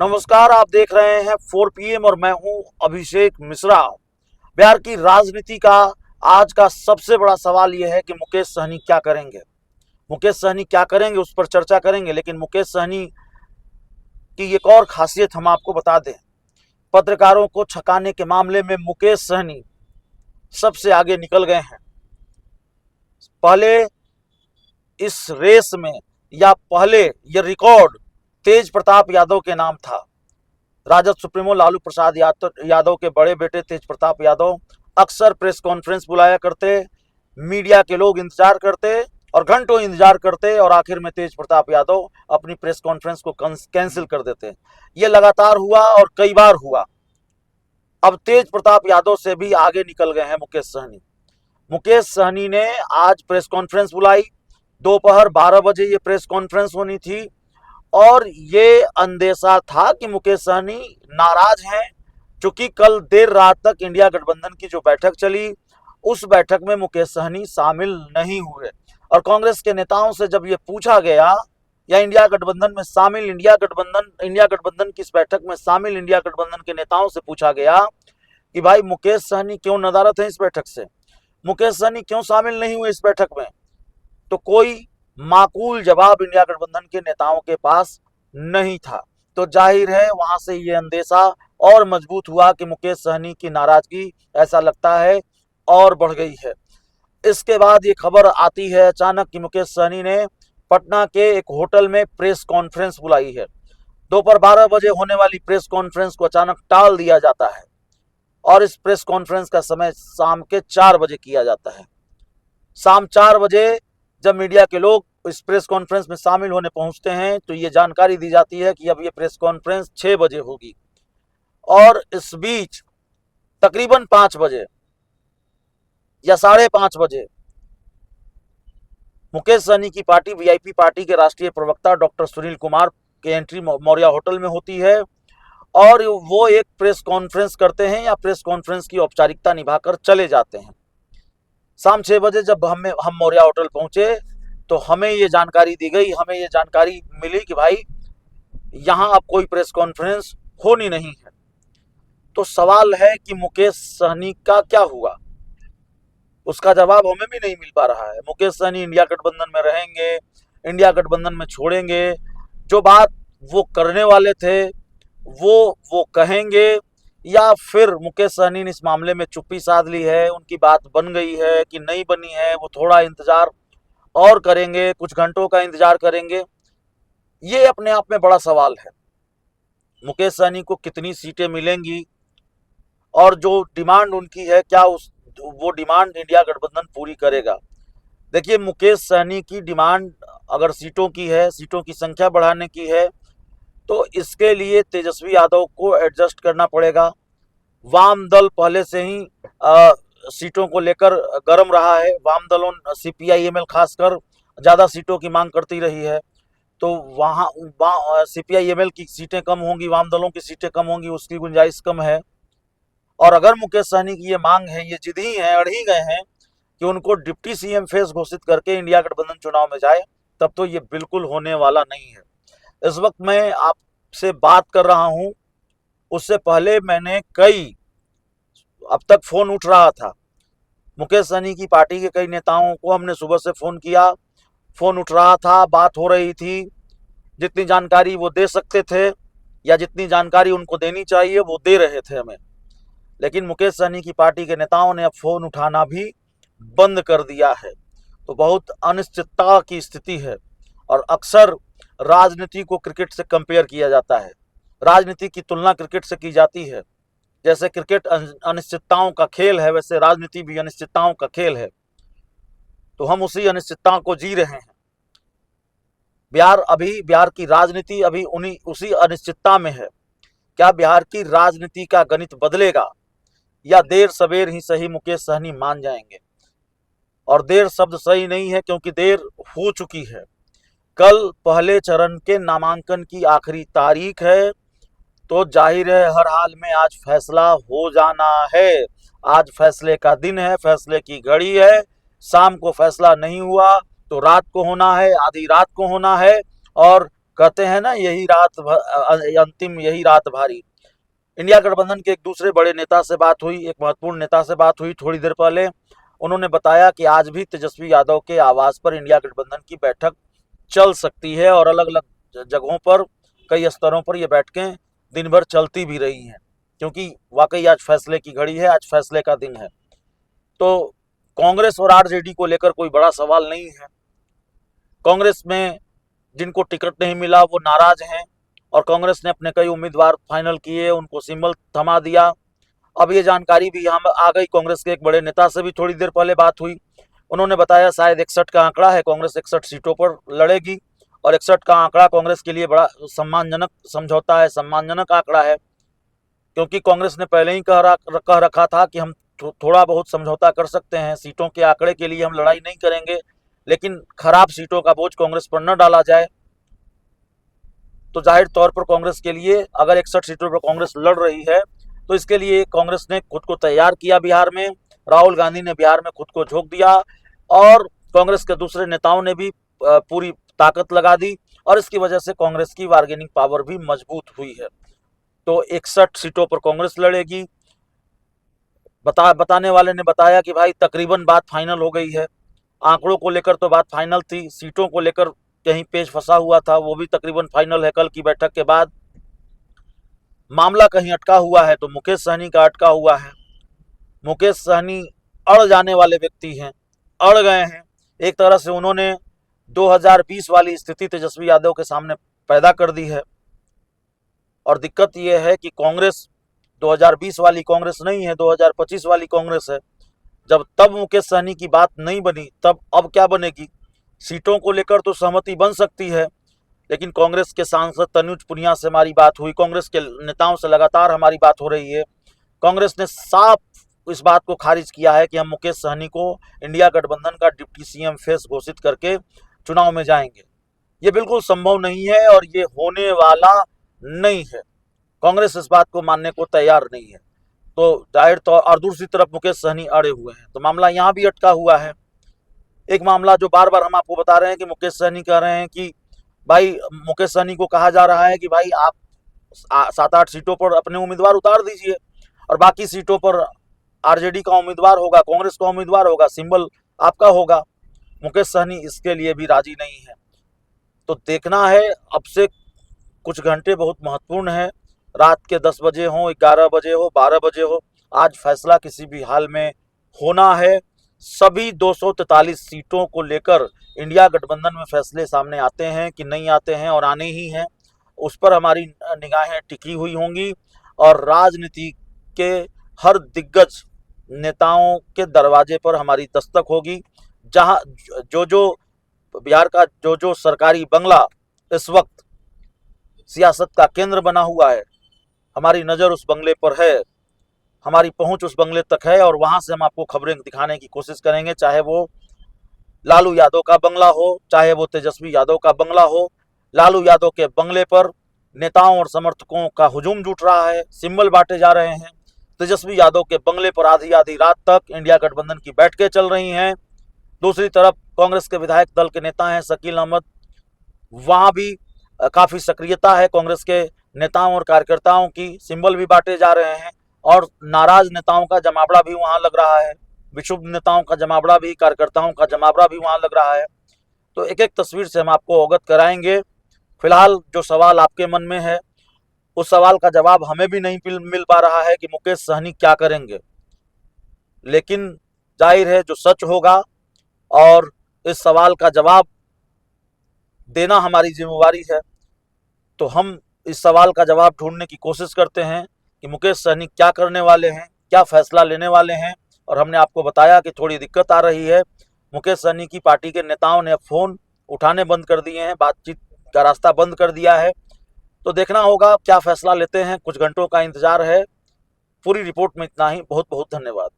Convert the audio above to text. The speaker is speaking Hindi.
नमस्कार, आप देख रहे हैं 4 PM और मैं हूं अभिषेक मिश्रा। बिहार की राजनीति का आज का सबसे बड़ा सवाल यह है कि मुकेश सहनी क्या करेंगे। मुकेश सहनी क्या करेंगे उस पर चर्चा करेंगे, लेकिन मुकेश सहनी की एक और खासियत हम आपको बता दें। पत्रकारों को छकाने के मामले में मुकेश सहनी सबसे आगे निकल गए हैं। पहले इस रेस में पहले यह रिकॉर्ड तेज प्रताप यादव के नाम था। राजद सुप्रीमो लालू प्रसाद यादव के बड़े बेटे तेज प्रताप यादव अक्सर प्रेस कॉन्फ्रेंस बुलाया करते, मीडिया के लोग इंतजार करते और घंटों इंतजार करते और आखिर में तेज प्रताप यादव अपनी प्रेस कॉन्फ्रेंस को कैंसिल कर देते। ये लगातार हुआ और कई बार हुआ। अब तेज प्रताप यादव से भी आगे निकल गए हैं मुकेश सहनी। मुकेश सहनी ने आज प्रेस कॉन्फ्रेंस बुलाई। दोपहर 12 बजे ये प्रेस कॉन्फ्रेंस होनी थी और ये अंदेशा था कि मुकेश सहनी नाराज हैं, क्योंकि कल देर रात तक इंडिया गठबंधन की जो बैठक चली उस बैठक में मुकेश सहनी शामिल नहीं हुए। और कांग्रेस के नेताओं से जब ये पूछा गया या इंडिया गठबंधन की इस बैठक में शामिल इंडिया गठबंधन के नेताओं से पूछा गया कि भाई मुकेश सहनी क्यों नदारत है इस बैठक से, मुकेश सहनी क्यों शामिल नहीं हुए इस बैठक में, तो कोई माकूल जवाब इंडिया गठबंधन के नेताओं के पास नहीं था। तो जाहिर है वहां से ये अंदेशा और मजबूत हुआ कि मुकेश सहनी की नाराजगी ऐसा लगता है और बढ़ गई है। इसके बाद ये खबर आती है अचानक कि मुकेश सहनी ने पटना के एक होटल में प्रेस कॉन्फ्रेंस बुलाई है। दोपहर 12 बजे होने वाली प्रेस कॉन्फ्रेंस को अचानक टाल दिया जाता है और इस प्रेस कॉन्फ्रेंस का समय शाम के 4 बजे किया जाता है। शाम 4 बजे जब मीडिया के लोग इस प्रेस कॉन्फ्रेंस में शामिल होने पहुंचते हैं तो ये जानकारी दी जाती है कि अब ये प्रेस कॉन्फ्रेंस 6 बजे होगी। और इस बीच तकरीबन 5 बजे या 5:30 बजे मुकेश सहनी की पार्टी वीआईपी पार्टी के राष्ट्रीय प्रवक्ता डॉक्टर सुनील कुमार की एंट्री मौर्या होटल में होती है और वो एक प्रेस कॉन्फ्रेंस करते हैं या प्रेस कॉन्फ्रेंस की औपचारिकता निभाकर चले जाते हैं। शाम 6 बजे जब हम मौर्या होटल पहुंचे तो हमें ये जानकारी दी गई, हमें ये जानकारी मिली कि भाई यहाँ अब कोई प्रेस कॉन्फ्रेंस होनी नहीं है। तो सवाल है कि मुकेश सहनी का क्या हुआ, उसका जवाब हमें भी नहीं मिल पा रहा है। मुकेश सहनी इंडिया गठबंधन में रहेंगे, इंडिया गठबंधन में छोड़ेंगे, जो बात वो करने वाले थे वो कहेंगे, या फिर मुकेश सहनी ने इस मामले में चुप्पी साध ली है, उनकी बात बन गई है कि नहीं बनी है, वो थोड़ा इंतजार और करेंगे, कुछ घंटों का इंतजार करेंगे। ये अपने आप में बड़ा सवाल है। मुकेश सहनी को कितनी सीटें मिलेंगी और जो डिमांड उनकी है क्या वो डिमांड इंडिया गठबंधन पूरी करेगा। देखिए, मुकेश सहनी की डिमांड अगर सीटों की है, सीटों की संख्या बढ़ाने की है, तो इसके लिए तेजस्वी यादव को एडजस्ट करना पड़ेगा। वाम दल पहले से ही सीटों को लेकर गर्म रहा है। वाम दलों CPI-ML खासकर ज़्यादा सीटों की मांग करती रही है, तो वहाँ CPI-ML की सीटें कम होंगी, वाम दलों की सीटें कम होंगी, उसकी गुंजाइश कम है। और अगर मुकेश सहनी की ये मांग है, ये जिद्दी है, अड़ ही गए हैं कि उनको डिप्टी CM फेस घोषित करके इंडिया गठबंधन चुनाव में जाए, तब तो ये बिल्कुल होने वाला नहीं है। इस वक्त मैं आपसे बात कर रहा हूं, उससे पहले मैंने अब तक फोन उठ रहा था मुकेश सहनी की पार्टी के कई नेताओं को हमने सुबह से फोन किया, फोन उठ रहा था, बात हो रही थी, जितनी जानकारी वो दे सकते थे या जितनी जानकारी उनको देनी चाहिए वो दे रहे थे हमें। लेकिन मुकेश सहनी की पार्टी के नेताओं ने अब फोन उठाना भी बंद कर दिया है। तो बहुत अनिश्चितता की स्थिति है और अक्सर राजनीति को क्रिकेट से कंपेयर किया जाता है, राजनीति की तुलना क्रिकेट से की जाती है। जैसे क्रिकेट अनिश्चितताओं का खेल है, वैसे राजनीति भी अनिश्चितताओं का खेल है। तो हम उसी अनिश्चितता को जी रहे हैं। बिहार की राजनीति अभी उसी अनिश्चितता में है। क्या बिहार की राजनीति का गणित बदलेगा या देर सवेर ही सही मुकेश सहनी मान जाएंगे। और देर शब्द सही नहीं है, क्योंकि देर हो चुकी है। कल पहले चरण के नामांकन की आखिरी तारीख है, तो जाहिर है हर हाल में आज फैसला हो जाना है। आज फैसले का दिन है, फैसले की घड़ी है। शाम को फैसला नहीं हुआ तो रात को होना है, आधी रात को होना है। और कहते हैं ना, यही रात अंतिम, यही रात भारी। इंडिया गठबंधन के एक दूसरे बड़े नेता से बात हुई, एक महत्वपूर्ण नेता से बात हुई थोड़ी देर पहले। उन्होंने बताया कि आज भी तेजस्वी यादव के आवास पर इंडिया गठबंधन की बैठक चल सकती है और अलग अलग जगहों पर, कई स्तरों पर ये बैठकें दिन भर चलती भी रही हैं, क्योंकि वाकई आज फैसले की घड़ी है, आज फैसले का दिन है। तो कांग्रेस और आरजेडी को लेकर कोई बड़ा सवाल नहीं है। कांग्रेस में जिनको टिकट नहीं मिला वो नाराज हैं और कांग्रेस ने अपने कई उम्मीदवार फाइनल किए, उनको सिंबल थमा दिया। अब ये जानकारी भी हम आ गई, कांग्रेस के एक बड़े नेता से भी थोड़ी देर पहले बात हुई। उन्होंने बताया शायद 61 का आंकड़ा है, कांग्रेस 61 सीटों पर लड़ेगी और 61 का आंकड़ा कांग्रेस के लिए बड़ा सम्मानजनक समझौता है, सम्मानजनक आंकड़ा है, क्योंकि कांग्रेस ने पहले ही कह रखा था कि हम थोड़ा बहुत समझौता कर सकते हैं, सीटों के आंकड़े के लिए हम लड़ाई नहीं करेंगे, लेकिन खराब सीटों का बोझ कांग्रेस पर न डाला जाए। तो जाहिर तौर पर कांग्रेस के लिए, अगर 61 सीटों पर कांग्रेस लड़ रही है तो इसके लिए कांग्रेस ने खुद को तैयार किया। बिहार में राहुल गांधी ने बिहार में खुद को झोंक दिया और कांग्रेस के दूसरे नेताओं ने भी पूरी ताकत लगा दी और इसकी वजह से कांग्रेस की बार्गेनिंग पावर भी मजबूत हुई है। तो 61 सीटों पर कांग्रेस लड़ेगी। बताने वाले ने बताया कि भाई तकरीबन बात फाइनल हो गई है। आंकड़ों को लेकर तो बात फाइनल थी, सीटों को लेकर कहीं पेच फंसा हुआ था, वो भी तकरीबन फाइनल है। कल की बैठक के बाद मामला कहीं अटका हुआ है तो मुकेश सहनी का अटका हुआ है। मुकेश सहनी अड़ जाने वाले व्यक्ति हैं, अड़ गए हैं। एक तरह से उन्होंने 2020 वाली स्थिति तेजस्वी यादव के सामने पैदा कर दी है और दिक्कत यह है कि कांग्रेस 2020 वाली कांग्रेस नहीं है, 2025 वाली कांग्रेस है। जब तब मुकेश सहनी की बात नहीं बनी, तब अब क्या बनेगी? सीटों को लेकर तो सहमति बन सकती है, लेकिन कांग्रेस के सांसद तनुज पुनिया से हमारी बात हुई, कांग्रेस के नेताओं से लगातार हमारी बात हो रही है। कांग्रेस ने साफ इस बात को खारिज किया है कि हम मुकेश सहनी को इंडिया गठबंधन का डिप्टी सीएम फेस घोषित करके चुनाव में जाएंगे। ये बिल्कुल संभव नहीं है और ये होने वाला नहीं है। कांग्रेस इस बात को मानने को तैयार नहीं है। तो जाहिर तौर, और दूसरी तरफ मुकेश सहनी अड़े हुए हैं, तो मामला यहाँ भी अटका हुआ है। एक मामला जो बार बार हम आपको बता रहे हैं कि मुकेश सहनी कह रहे हैं कि भाई, मुकेश सहनी को कहा जा रहा है कि भाई आप 7-8 सीटों पर अपने उम्मीदवार उतार दीजिए और बाकी सीटों पर आरजेडी का उम्मीदवार होगा, कांग्रेस का उम्मीदवार होगा, सिंबल आपका होगा। मुकेश सहनी इसके लिए भी राजी नहीं है। तो देखना है, अब से कुछ घंटे बहुत महत्वपूर्ण है। रात के 10 बजे हो, 11 बजे हो, 12 बजे हो, आज फैसला किसी भी हाल में होना है। सभी 243 सीटों को लेकर इंडिया गठबंधन में फैसले सामने आते हैं कि नहीं आते हैं, और आने ही हैं, उस पर हमारी निगाहें टिकी हुई होंगी और राजनीति के हर दिग्गज नेताओं के दरवाजे पर हमारी दस्तक होगी। जहां जो बिहार का जो सरकारी बंगला इस वक्त सियासत का केंद्र बना हुआ है, हमारी नज़र उस बंगले पर है, हमारी पहुंच उस बंगले तक है और वहां से हम आपको खबरें दिखाने की कोशिश करेंगे। चाहे वो लालू यादव का बंगला हो, चाहे वो तेजस्वी यादव का बंगला हो। लालू यादव के बंगले पर नेताओं और समर्थकों का हुजूम जुट रहा है, सिंबल बांटे जा रहे हैं। तेजस्वी यादव के बंगले पर आधी आधी रात तक इंडिया गठबंधन की बैठकें चल रही हैं। दूसरी तरफ कांग्रेस के विधायक दल के नेता हैं शकील अहमद, वहां भी काफी सक्रियता है कांग्रेस के नेताओं और कार्यकर्ताओं की, सिंबल भी बांटे जा रहे हैं और नाराज नेताओं का जमावड़ा भी वहां लग रहा है, विक्षुब्ध नेताओं का जमावड़ा भी, कार्यकर्ताओं का जमावड़ा भी वहां लग रहा है। तो एक एक तस्वीर से हम आपको अवगत कराएंगे। फिलहाल जो सवाल आपके मन में है, उस सवाल का जवाब हमें भी नहीं मिल पा रहा है कि मुकेश सहनी क्या करेंगे, लेकिन जाहिर है जो सच होगा और इस सवाल का जवाब देना हमारी जिम्मेवारी है, तो हम इस सवाल का जवाब ढूंढने की कोशिश करते हैं कि मुकेश सहनी क्या करने वाले हैं, क्या फैसला लेने वाले हैं। और हमने आपको बताया कि थोड़ी दिक्कत आ रही है, मुकेश सहनी की पार्टी के नेताओं ने फ़ोन उठाने बंद कर दिए हैं, बातचीत का रास्ता बंद कर दिया है। तो देखना होगा क्या फैसला लेते हैं, कुछ घंटों का इंतजार है। पूरी रिपोर्ट में इतना ही। बहुत बहुत धन्यवाद।